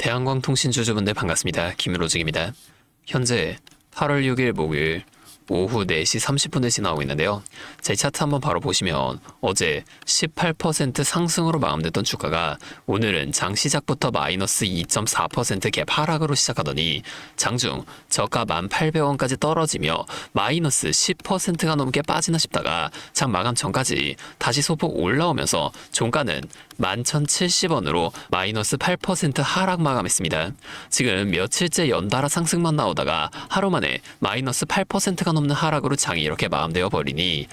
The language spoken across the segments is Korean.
대한광통신 주주분들 반갑습니다. 김유로직입니다. 현재 8월 6일 목요일 오후 4시 30분을 지나고 있는데요. 제 차트 한번 바로 보시면 어제 18% 상승으로 마감됐던 주가가 오늘은 장 시작부터 마이너스 2.4% 갭 하락으로 시작하더니 장중 저가 1,800원까지 떨어지며 마이너스 10%가 넘게 빠지나 싶다가 장 마감 전까지 다시 소폭 올라오면서 종가는 11,070원으로 마이너스 8% 하락 마감했습니다. 지금 며칠째 연달아 상승만 나오다가 하루 만에 마이너스 8%가 넘는 하락으로 장이 이렇게 마감되어 버리니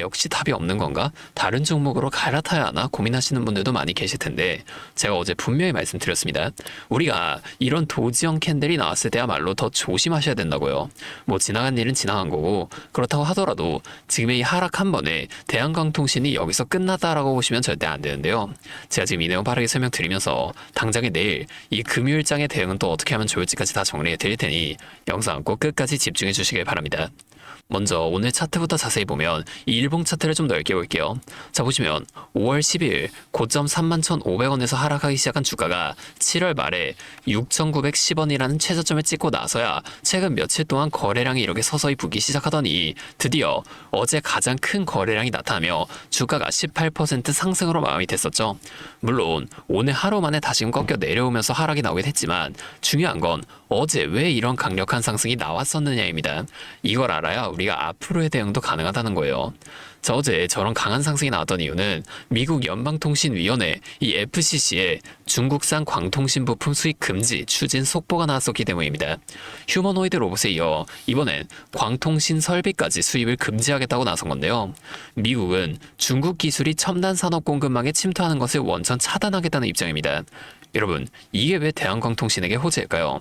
역시 답이 없는 건가? 다른 종목으로 갈아타야 하나 고민하시는 분들도 많이 계실 텐데 제가 어제 분명히 말씀드렸습니다. 우리가 이런 도지형 캔들이 나왔을 때야말로 더 조심하셔야 된다고요. 뭐 지나간 일은 지나간 거고 그렇다고 하더라도 지금의 이 하락 한 번에 대한광통신이 여기서 끝났다라고 보시면 절대 안 되는데요. 제가 지금 이 내용 빠르게 설명드리면서 당장에 내일 이 금요일장의 대응은 또 어떻게 하면 좋을지까지 다 정리해 드릴 테니 영상 꼭 끝까지 집중해 주시길 바랍니다. 먼저 오늘 차트부터 자세히 보면 이 일봉 차트를 좀 넓게 볼게요. 자 보시면 5월 10일 고점 31,500원에서 하락하기 시작한 주가가 7월 말에 6,910원이라는 최저점을 찍고 나서야 최근 며칠 동안 거래량이 이렇게 서서히 붙기 시작하더니 드디어 어제 가장 큰 거래량이 나타나며 주가가 18% 상승으로 마감이 됐었죠. 물론 오늘 하루 만에 다시금 꺾여 내려오면서 하락이 나오긴 했지만 중요한 건 어제 왜 이런 강력한 상승이 나왔었느냐입니다. 이걸 알아야 우리가 앞으로의 대응도 가능하다는 거예요. 자, 어제 저런 강한 상승이 나왔던 이유는 미국 연방통신위원회 이 FCC의 중국산 광통신 부품 수입 금지 추진 속보가 나왔었기 때문입니다. 휴머노이드 로봇에 이어 이번엔 광통신 설비까지 수입을 금지하겠다고 나선 건데요. 미국은 중국 기술이 첨단 산업 공급망에 침투하는 것을 원천 차단하겠다는 입장입니다. 여러분, 이게 왜 대한광통신에게 호재일까요?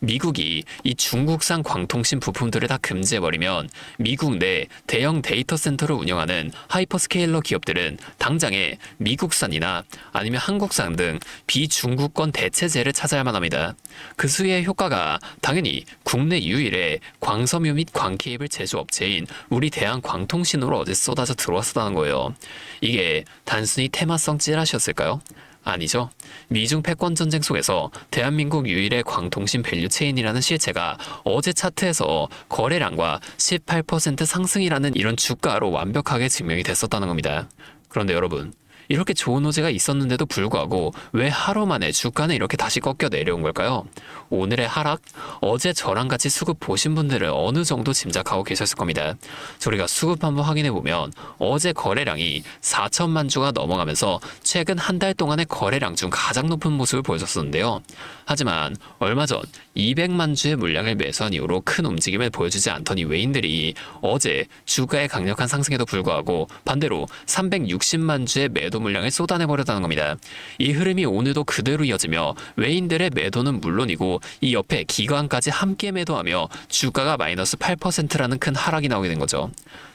미국이 이 중국산 광통신 부품들을 다 금지해버리면 미국 내 대형 데이터 센터를 운영하는 하이퍼스케일러 기업들은 당장에 미국산이나 아니면 한국산 등 비중국권 대체제를 찾아야만 합니다. 그 수의 효과가 당연히 국내 유일의 광섬유 및 광케이블 제조업체인 우리 대한광통신으로 어제 쏟아져 들어왔었다는 거예요. 이게 단순히 테마성 찌라시였을까요? 아니죠. 미중 패권 전쟁 속에서 대한민국 유일의 광통신 밸류체인이라는 실체가 어제 차트에서 거래량과 18% 상승이라는 이런 주가로 완벽하게 증명이 됐었다는 겁니다. 그런데 여러분, 이렇게 좋은 호재가 있었는데도 불구하고 왜 하루 만에 주가는 이렇게 다시 꺾여 내려온 걸까요? 오늘의 하락, 어제 저랑 같이 수급 보신 분들은 어느 정도 짐작하고 계셨을 겁니다. 저희가 수급 한번 확인해 보면 어제 거래량이 4천만 주가 넘어가면서 최근 한 달 동안의 거래량 중 가장 높은 모습을 보여줬었는데요. 하지만 얼마 전 200만 주의 물량을 매수한 이후로 큰 움직임을 보여주지 않던 이 외인들이 어제 주가의 강력한 상승에도 불구하고 반대로 360만 주의 매도 물량을 쏟아내버렸다는 겁니다. 이 흐름이 오늘도 그대로 이어지며 외인들의 매도는 물론이고 이 옆에 기관까지 함께 매도하며 주가가 마이너스 8%라는 큰 하락이 나오게 된 거죠.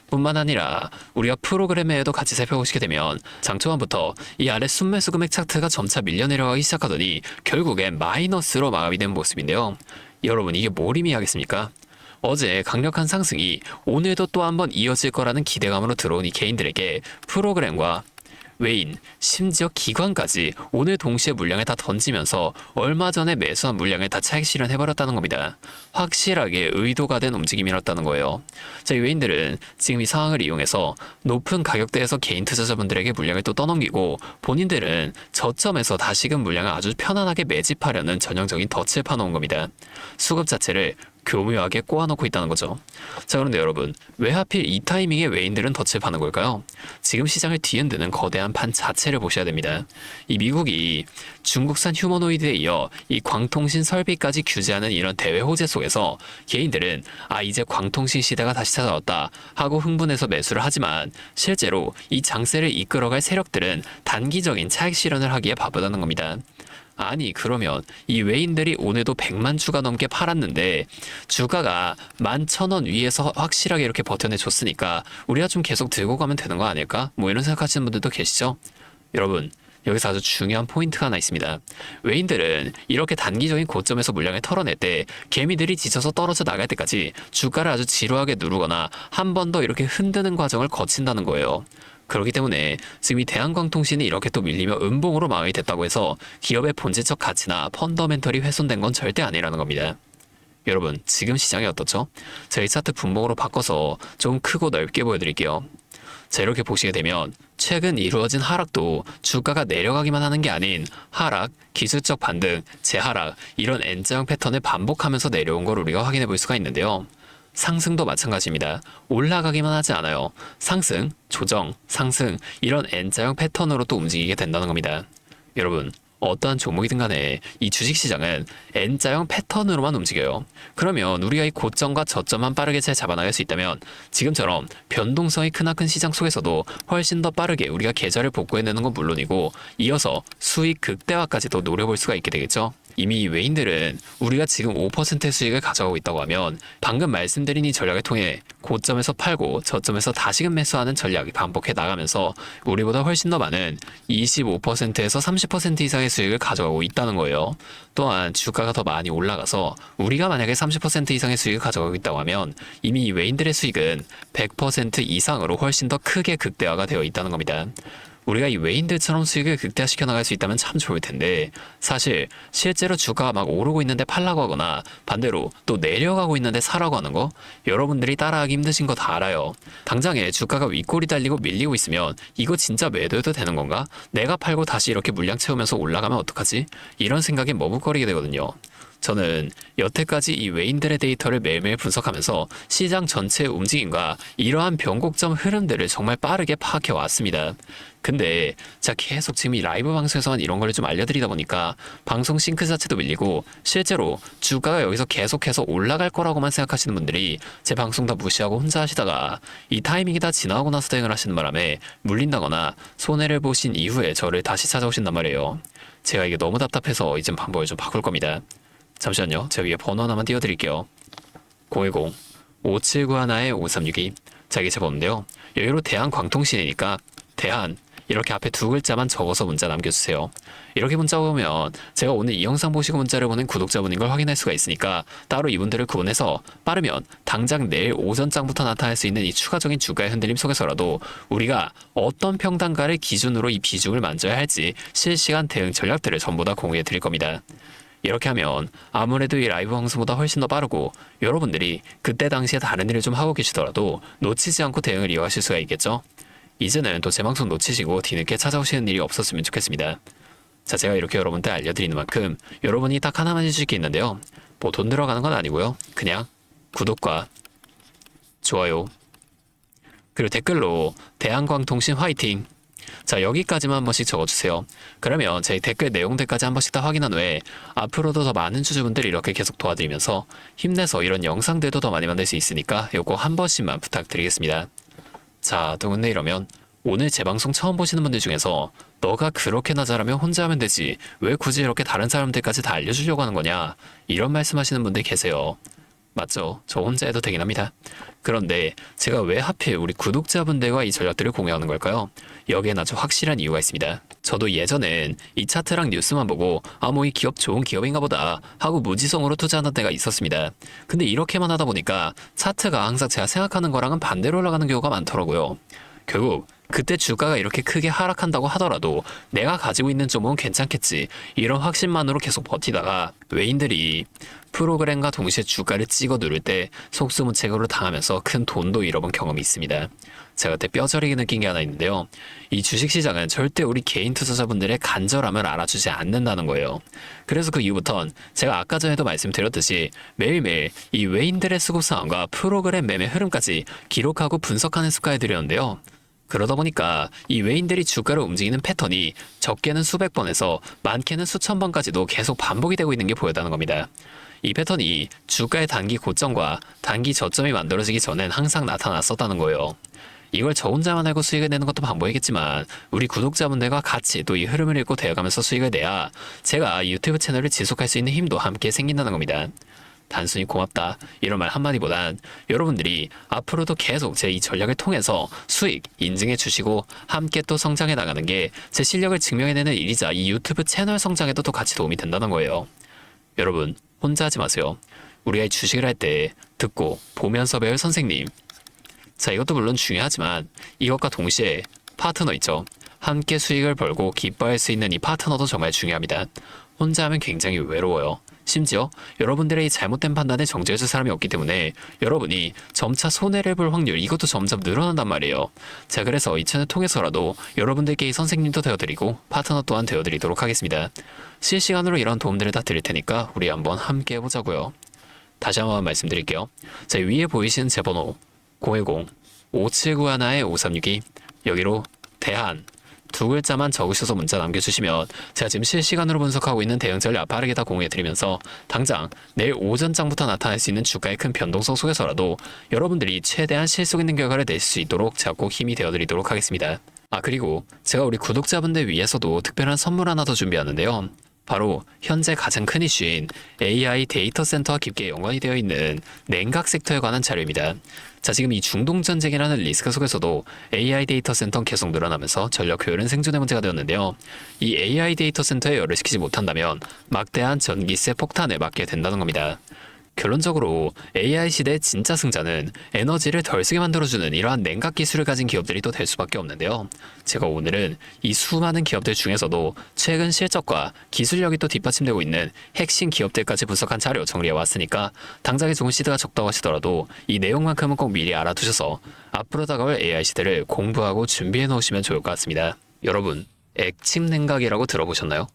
뿐만 아니라 우리가 프로그램에도 같이 살펴보시게 되면 장 초반부터 이 아래 순매수 금액 차트가 점차 밀려 내려가기 시작하더니 결국엔 마이너스로 마감이 된 모습인데요. 여러분, 이게 뭘 의미하겠습니까? 어제 강력한 상승이 오늘도 또 한번 이어질 거라는 기대감으로 들어온 이 개인들에게 프로그램과 외인, 심지어 기관까지 오늘 동시에 물량을 다 던지면서 얼마 전에 매수한 물량을 다 차익 실현해버렸다는 겁니다. 확실하게 의도가 된 움직임이었다는 거예요. 자, 이 외인들은 지금 이 상황을 이용해서 높은 가격대에서 개인 투자자분들에게 물량을 또 떠넘기고 본인들은 저점에서 다시금 물량을 아주 편안하게 매집하려는 전형적인 덫을 파놓은 겁니다. 수급 자체를 교묘하게 꼬아놓고 있다는 거죠. 자, 그런데 여러분, 왜 하필 이 타이밍에 외인들은 덫을 파는 걸까요? 지금 시장을 뒤흔드는 거대한 판 자체를 보셔야 됩니다. 이 미국이 중국산 휴머노이드에 이어 이 광통신 설비까지 규제하는 이런 대외 호재 속에서 개인들은 이제 광통신 시대가 다시 찾아왔다 하고 흥분해서 매수를 하지만 실제로 이 장세를 이끌어갈 세력들은 단기적인 차익 실현을 하기에 바쁘다는 겁니다. 아니, 그러면 이 외인들이 오늘도 100만 주가 넘게 팔았는데 주가가 11,000원 위에서 확실하게 이렇게 버텨내줬으니까 우리가 좀 계속 들고 가면 되는 거 아닐까? 뭐 이런 생각하시는 분들도 계시죠? 여러분, 여기서 아주 중요한 포인트가 하나 있습니다. 외인들은 이렇게 단기적인 고점에서 물량을 털어낼 때 개미들이 지쳐서 떨어져 나갈 때까지 주가를 아주 지루하게 누르거나 한 번 더 이렇게 흔드는 과정을 거친다는 거예요. 그렇기 때문에 지금 이 대한광통신이 이렇게 또 밀리며 음봉으로 마감이 됐다고 해서 기업의 본질적 가치나 펀더멘털이 훼손된 건 절대 아니라는 겁니다. 여러분, 지금 시장이 어떻죠? 저희 차트 분봉으로 바꿔서 좀 크고 넓게 보여드릴게요. 자, 이렇게 보시게 되면 최근 이루어진 하락도 주가가 내려가기만 하는 게 아닌 하락, 기술적 반등, 재하락 이런 N자형 패턴을 반복하면서 내려온 걸 우리가 확인해 볼 수가 있는데요. 상승도 마찬가지입니다. 올라가기만 하지 않아요. 상승, 조정, 상승 이런 N자형 패턴으로 또 움직이게 된다는 겁니다. 여러분, 어떠한 종목이든 간에 이 주식시장은 N자형 패턴으로만 움직여요. 그러면 우리가 이 고점과 저점만 빠르게 잘 잡아나갈 수 있다면 지금처럼 변동성이 크나큰 시장 속에서도 훨씬 더 빠르게 우리가 계좌를 복구해내는 건 물론이고 이어서 수익 극대화까지도 노려볼 수가 있게 되겠죠. 이미 이 외인들은 우리가 지금 5%의 수익을 가져가고 있다고 하면 방금 말씀드린 이 전략을 통해 고점에서 팔고 저점에서 다시금 매수하는 전략을 반복해 나가면서 우리보다 훨씬 더 많은 25%에서 30% 이상의 수익을 가져가고 있다는 거예요. 또한 주가가 더 많이 올라가서 우리가 만약에 30% 이상의 수익을 가져가고 있다고 하면 이미 이 외인들의 수익은 100% 이상으로 훨씬 더 크게 극대화가 되어 있다는 겁니다. 우리가 이 외인들처럼 수익을 극대화시켜 나갈 수 있다면 참 좋을 텐데 사실 실제로 주가가 막 오르고 있는데 팔라고 하거나 반대로 또 내려가고 있는데 사라고 하는 거 여러분들이 따라하기 힘드신 거 다 알아요. 당장에 주가가 윗골이 달리고 밀리고 있으면 이거 진짜 매도해도 되는 건가? 내가 팔고 다시 이렇게 물량 채우면서 올라가면 어떡하지? 이런 생각에 머뭇거리게 되거든요. 저는 여태까지 이 외인들의 데이터를 매일매일 분석하면서 시장 전체의 움직임과 이러한 변곡점 흐름들을 정말 빠르게 파악해 왔습니다. 근데 제가 계속 지금 이 라이브 방송에서만 이런 걸 좀 알려드리다 보니까 방송 싱크 자체도 밀리고 실제로 주가가 여기서 계속해서 올라갈 거라고만 생각하시는 분들이 제 방송 다 무시하고 혼자 하시다가 이 타이밍이 다 지나고 나서 대응을 하시는 바람에 물린다거나 손해를 보신 이후에 저를 다시 찾아오신단 말이에요. 제가 이게 너무 답답해서 이젠 방법을 좀 바꿀 겁니다. 잠시만요. 제가 위에 번호 하나만 띄워드릴게요. 010-5791-5362 자, 이게 제 번호인데요. 여기로 대한광통신이니까 대한 이렇게 앞에 두 글자만 적어서 문자 남겨주세요. 이렇게 문자 오면 제가 오늘 이 영상 보시고 문자를 보낸 구독자분인 걸 확인할 수가 있으니까 따로 이분들을 구분해서 빠르면 당장 내일 오전장부터 나타날 수 있는 이 추가적인 주가의 흔들림 속에서라도 우리가 어떤 평단가를 기준으로 이 비중을 만져야 할지 실시간 대응 전략들을 전부 다 공유해 드릴 겁니다. 이렇게 하면 아무래도 이 라이브 방송보다 훨씬 더 빠르고 여러분들이 그때 당시에 다른 일을 좀 하고 계시더라도 놓치지 않고 대응을 이어가실 수가 있겠죠? 이제는 또 제 방송 놓치시고 뒤늦게 찾아오시는 일이 없었으면 좋겠습니다. 자, 제가 이렇게 여러분들 알려드리는 만큼 여러분이 딱 하나만 해주실 게 있는데요. 뭐 돈 들어가는 건 아니고요. 그냥 구독과 좋아요 그리고 댓글로 대한광통신 화이팅! 자, 여기까지만 한 번씩 적어주세요. 그러면 제 댓글 내용들까지 한 번씩 다 확인한 후에 앞으로도 더 많은 주주분들이 이렇게 계속 도와드리면서 힘내서 이런 영상들도 더 많이 만들 수 있으니까 요거 한 번씩만 부탁드리겠습니다. 자, 또 근데 이러면 오늘 제 방송 처음 보시는 분들 중에서 너가 그렇게나 잘하면 혼자 하면 되지 왜 굳이 이렇게 다른 사람들까지 다 알려주려고 하는 거냐 이런 말씀하시는 분들 계세요. 맞죠? 저 혼자 해도 되긴 합니다. 그런데 제가 왜 하필 우리 구독자분들과 이 전략들을 공유하는 걸까요? 여기엔 아주 확실한 이유가 있습니다. 저도 예전엔 이 차트랑 뉴스만 보고 뭐 이 기업 좋은 기업인가 보다 하고 무지성으로 투자하는 때가 있었습니다. 근데 이렇게만 하다 보니까 차트가 항상 제가 생각하는 거랑은 반대로 올라가는 경우가 많더라고요. 결국 그때 주가가 이렇게 크게 하락한다고 하더라도 내가 가지고 있는 종목은 괜찮겠지 이런 확신만으로 계속 버티다가 외인들이 프로그램과 동시에 주가를 찍어 누를 때 속수무책으로 당하면서 큰 돈도 잃어본 경험이 있습니다. 제가 그때 뼈저리게 느낀 게 하나 있는데요. 이 주식시장은 절대 우리 개인 투자자분들의 간절함을 알아주지 않는다는 거예요. 그래서 그 이후부턴 제가 아까 전에도 말씀드렸듯이 매일매일 이 외인들의 수급 상황과 프로그램 매매 흐름까지 기록하고 분석하는 습관을 들였는데요. 그러다 보니까 이 외인들이 주가를 움직이는 패턴이 적게는 수백 번에서 많게는 수천 번까지도 계속 반복이 되고 있는 게 보였다는 겁니다. 이 패턴이 주가의 단기 고점과 단기 저점이 만들어지기 전엔 항상 나타났었다는 거예요. 이걸 저 혼자만 알고 수익을 내는 것도 방법이겠지만 우리 구독자분들과 같이 또 이 흐름을 읽고 되어가면서 수익을 내야 제가 유튜브 채널을 지속할 수 있는 힘도 함께 생긴다는 겁니다. 단순히 고맙다 이런 말 한마디보단 여러분들이 앞으로도 계속 제 이 전략을 통해서 수익 인증해 주시고 함께 또 성장해 나가는 게 제 실력을 증명해내는 일이자 이 유튜브 채널 성장에도 또 같이 도움이 된다는 거예요. 여러분 혼자 하지 마세요. 우리가 이 주식을 할 때 듣고 보면서 배울 선생님, 자 이것도 물론 중요하지만 이것과 동시에 파트너 있죠. 함께 수익을 벌고 기뻐할 수 있는 이 파트너도 정말 중요합니다. 혼자 하면 굉장히 외로워요. 심지어 여러분들의 이 잘못된 판단에 정죄해줄 사람이 없기 때문에 여러분이 점차 손해를 볼 확률 이것도 점점 늘어난단 말이에요. 자, 그래서 이 채널 통해서라도 여러분들께 이 선생님도 되어드리고 파트너 또한 되어드리도록 하겠습니다. 실시간으로 이런 도움들을 다 드릴 테니까 우리 한번 함께 해보자고요. 다시 한번 말씀드릴게요. 자, 위에 보이시는 제 번호 010-5791-5362 여기로 대한 두 글자만 적으셔서 문자 남겨주시면 제가 지금 실시간으로 분석하고 있는 대응 전략 빠르게 다 공유해드리면서 당장 내일 오전장부터 나타날 수 있는 주가의 큰 변동성 속에서라도 여러분들이 최대한 실속 있는 결과를 낼 수 있도록 제가 꼭 힘이 되어드리도록 하겠습니다. 그리고 제가 우리 구독자분들 위해서도 특별한 선물 하나 더 준비하는데요. 바로 현재 가장 큰 이슈인 AI 데이터 센터와 깊게 연관이 되어 있는 냉각 섹터에 관한 자료입니다. 자, 지금 이 중동전쟁이라는 리스크 속에서도 AI 데이터 센터는 계속 늘어나면서 전력 효율은 생존의 문제가 되었는데요. 이 AI 데이터 센터에 열을 식히지 못한다면 막대한 전기세 폭탄을 맞게 된다는 겁니다. 결론적으로 AI 시대의 진짜 승자는 에너지를 덜 쓰게 만들어주는 이러한 냉각 기술을 가진 기업들이 또 될 수밖에 없는데요. 제가 오늘은 이 수많은 기업들 중에서도 최근 실적과 기술력이 또 뒷받침되고 있는 핵심 기업들까지 분석한 자료 정리해왔으니까 당장의 좋은 시드가 적다고 하시더라도 이 내용만큼은 꼭 미리 알아두셔서 앞으로 다가올 AI 시대를 공부하고 준비해 놓으시면 좋을 것 같습니다. 여러분, 액침 냉각이라고 들어보셨나요?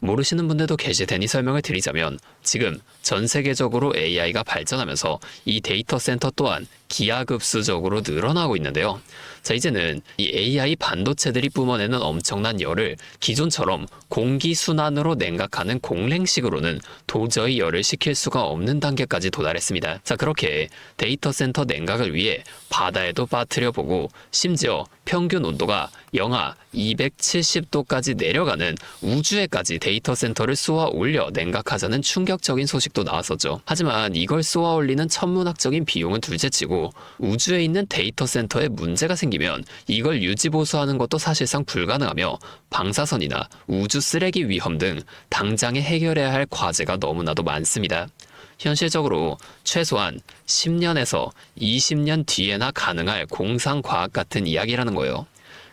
모르시는 분들도 계실 테니 설명을 드리자면 지금 전 세계적으로 AI가 발전하면서 이 데이터 센터 또한 기하급수적으로 늘어나고 있는데요. 자, 이제는 이 AI 반도체들이 뿜어내는 엄청난 열을 기존처럼 공기순환으로 냉각하는 공랭식으로는 도저히 열을 식힐 수가 없는 단계까지 도달했습니다. 자, 그렇게 데이터 센터 냉각을 위해 바다에도 빠뜨려보고 심지어 평균 온도가 영하 270도까지 내려가는 우주에까지 데이터 센터를 쏘아 올려 냉각하자는 충격적인 소식도 나왔었죠. 하지만 이걸 쏘아 올리는 천문학적인 비용은 둘째치고 우주에 있는 데이터 센터에 문제가 생기면 이걸 유지보수하는 것도 사실상 불가능하며 방사선이나 우주 쓰레기 위험 등 당장에 해결해야 할 과제가 너무나도 많습니다. 현실적으로 최소한 10년에서 20년 뒤에나 가능할 공상과학 같은 이야기라는 거예요.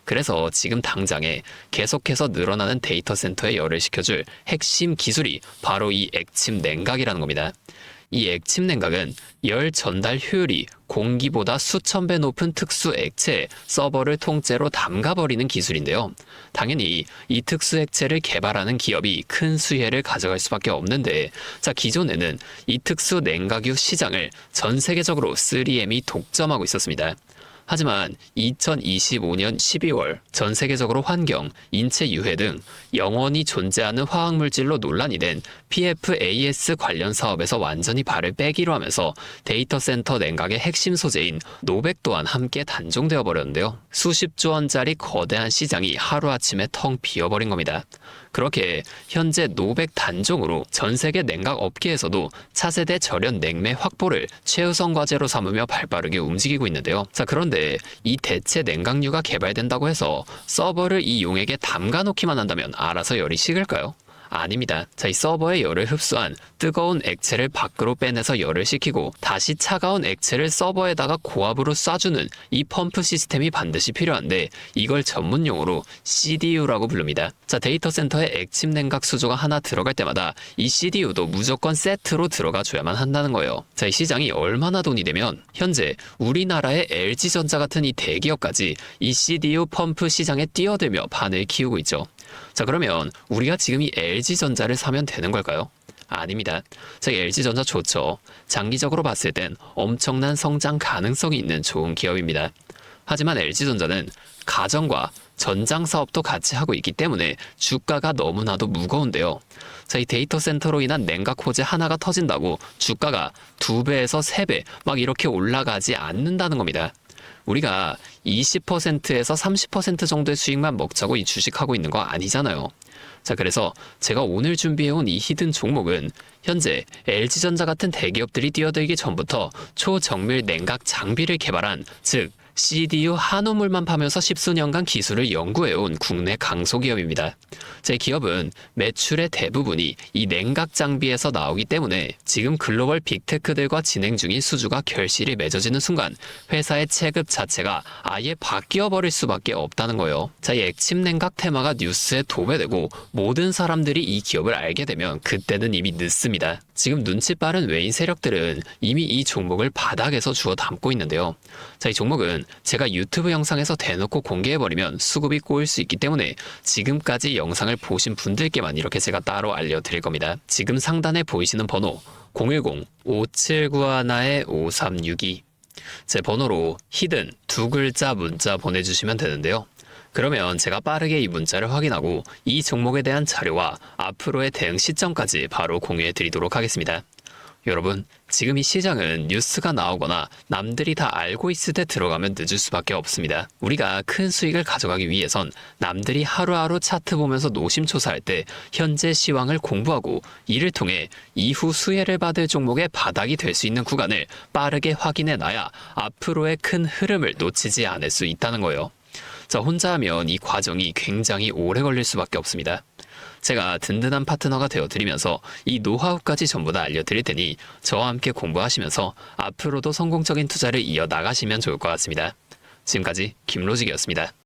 그래서 지금 당장에 계속해서 늘어나는 데이터 센터에 열을 식혀줄 핵심 기술이 바로 이 액침 냉각이라는 겁니다. 이 액침 냉각은 열 전달 효율이 공기보다 수천 배 높은 특수 액체에 서버를 통째로 담가버리는 기술인데요. 당연히 이 특수 액체를 개발하는 기업이 큰 수혜를 가져갈 수밖에 없는데, 자, 기존에는 이 특수 냉각유 시장을 전 세계적으로 3M이 독점하고 있었습니다. 하지만 2025년 12월 전 세계적으로 환경, 인체 유해 등 영원히 존재하는 화학물질로 논란이 된 PFAS 관련 사업에서 완전히 발을 빼기로 하면서 데이터 센터 냉각의 핵심 소재인 노백 또한 함께 단종되어 버렸는데요. 수십조 원짜리 거대한 시장이 하루아침에 텅 비어버린 겁니다. 그렇게 현재 노백 단종으로 전 세계 냉각 업계에서도 차세대 절연 냉매 확보를 최우선 과제로 삼으며 발빠르게 움직이고 있는데요. 자, 그런데 이 대체 냉각유가 개발된다고 해서 서버를 이 용액에 담가 놓기만 한다면 알아서 열이 식을까요? 아닙니다. 자, 이 서버의 열을 흡수한 뜨거운 액체를 밖으로 빼내서 열을 식히고 다시 차가운 액체를 서버에다가 고압으로 쏴주는 이 펌프 시스템이 반드시 필요한데 이걸 전문용어로 CDU라고 부릅니다. 자, 데이터 센터에 액침 냉각 수조가 하나 들어갈 때마다 이 CDU도 무조건 세트로 들어가 줘야만 한다는 거예요. 자, 이 시장이 얼마나 돈이 되면 현재 우리나라의 LG전자 같은 이 대기업까지 이 CDU 펌프 시장에 뛰어들며 판을 키우고 있죠. 자, 그러면 우리가 지금 이 LG전자를 사면 되는 걸까요? 아닙니다. 자, LG전자 좋죠. 장기적으로 봤을 땐 엄청난 성장 가능성이 있는 좋은 기업입니다. 하지만 LG전자는 가전과 전장 사업도 같이 하고 있기 때문에 주가가 너무나도 무거운데요. 자, 이 데이터 센터로 인한 냉각 호재 하나가 터진다고 주가가 2배에서 3배 막 이렇게 올라가지 않는다는 겁니다. 우리가 20%에서 30% 정도의 수익만 먹자고 이 주식하고 있는 거 아니잖아요. 자, 그래서 제가 오늘 준비해온 이 히든 종목은 현재 LG전자 같은 대기업들이 뛰어들기 전부터 초정밀 냉각 장비를 개발한, 즉 CDU 한우물만 파면서 십수년간 기술을 연구해온 국내 강소기업입니다. 제 기업은 매출의 대부분이 이 냉각 장비에서 나오기 때문에 지금 글로벌 빅테크들과 진행 중인 수주가 결실이 맺어지는 순간 회사의 체급 자체가 아예 바뀌어 버릴 수밖에 없다는 거예요. 자, 이 액침 냉각 테마가 뉴스에 도배되고 모든 사람들이 이 기업을 알게 되면 그때는 이미 늦습니다. 지금 눈치 빠른 외인 세력들은 이미 이 종목을 바닥에서 주워 담고 있는데요. 자, 이 종목은 제가 유튜브 영상에서 대놓고 공개해버리면 수급이 꼬일 수 있기 때문에 지금까지 영상을 보신 분들께만 이렇게 제가 따로 알려드릴 겁니다. 지금 상단에 보이시는 번호 010-5791-5362 제 번호로 히든 두 글자 문자 보내주시면 되는데요. 그러면 제가 빠르게 이 문자를 확인하고 이 종목에 대한 자료와 앞으로의 대응 시점까지 바로 공유해 드리도록 하겠습니다. 여러분, 지금 이 시장은 뉴스가 나오거나 남들이 다 알고 있을 때 들어가면 늦을 수밖에 없습니다. 우리가 큰 수익을 가져가기 위해선 남들이 하루하루 차트 보면서 노심초사할 때 현재 시황을 공부하고 이를 통해 이후 수혜를 받을 종목의 바닥이 될 수 있는 구간을 빠르게 확인해 놔야 앞으로의 큰 흐름을 놓치지 않을 수 있다는 거예요. 자, 혼자 하면 이 과정이 굉장히 오래 걸릴 수밖에 없습니다. 제가 든든한 파트너가 되어드리면서 이 노하우까지 전부 다 알려드릴 테니 저와 함께 공부하시면서 앞으로도 성공적인 투자를 이어나가시면 좋을 것 같습니다. 지금까지 김로직이었습니다.